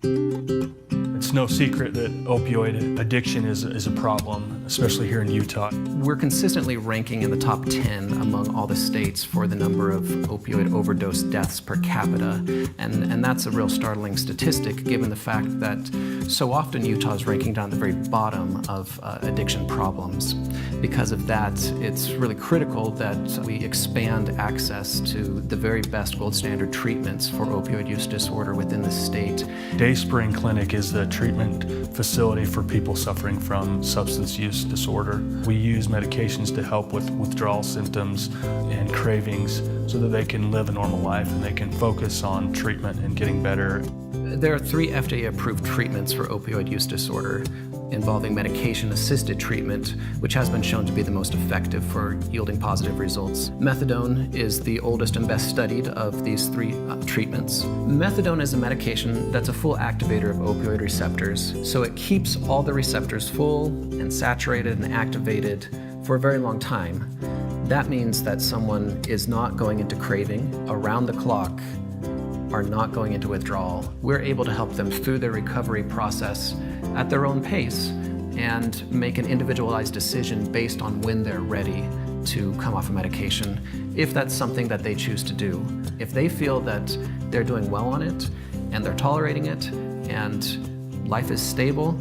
It's no secret that opioid addiction is a problem, especially here in Utah. We're consistently ranking in the top 10 among all the states for the number of opioid overdose deaths per capita, and that's a real startling statistic given the fact that so often Utah is ranking down at the very bottom of addiction problems. Because of that, it's really critical that we expand access to the very best gold standard treatments for opioid use disorder within the state. Dayspring Clinic is the treatment facility for people suffering from substance use disorder. We use medications to help with withdrawal symptoms and cravings so that they can live a normal life and they can focus on treatment and getting better. There are 3 FDA-approved treatments for opioid use disorder involving medication-assisted treatment, which has been shown to be the most effective for yielding positive results. Methadone is the oldest and best studied of these 3 treatments. Methadone is a medication that's a full activator of opioid receptors, so it keeps all the receptors full and saturated and activated for a very long time. That means that someone is not going into craving around the clock, are not going into withdrawal. We're able to help them through their recovery process at their own pace and make an individualized decision based on when they're ready to come off a medication, if that's something that they choose to do. If they feel that they're doing well on it and they're tolerating it and life is stable,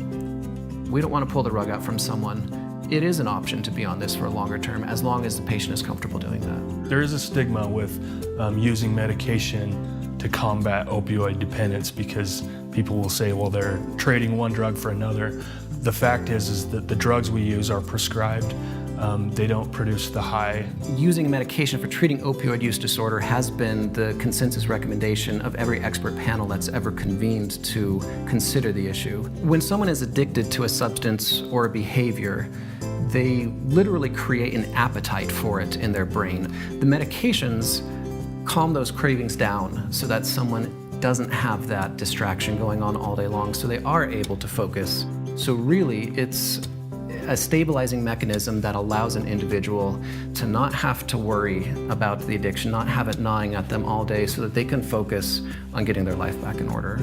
we don't want to pull the rug out from someone. It is an option to be on this for a longer term as long as the patient is comfortable doing that. There is a stigma with using medication to combat opioid dependence because people will say, well, they're trading one drug for another. The fact is that the drugs we use are prescribed. They don't produce the high. Using medication for treating opioid use disorder has been the consensus recommendation of every expert panel that's ever convened to consider the issue. When someone is addicted to a substance or a behavior, they literally create an appetite for it in their brain. The medications calm those cravings down so that someone doesn't have that distraction going on all day long, so they are able to focus. So really, it's a stabilizing mechanism that allows an individual to not have to worry about the addiction, not have it gnawing at them all day so that they can focus on getting their life back in order.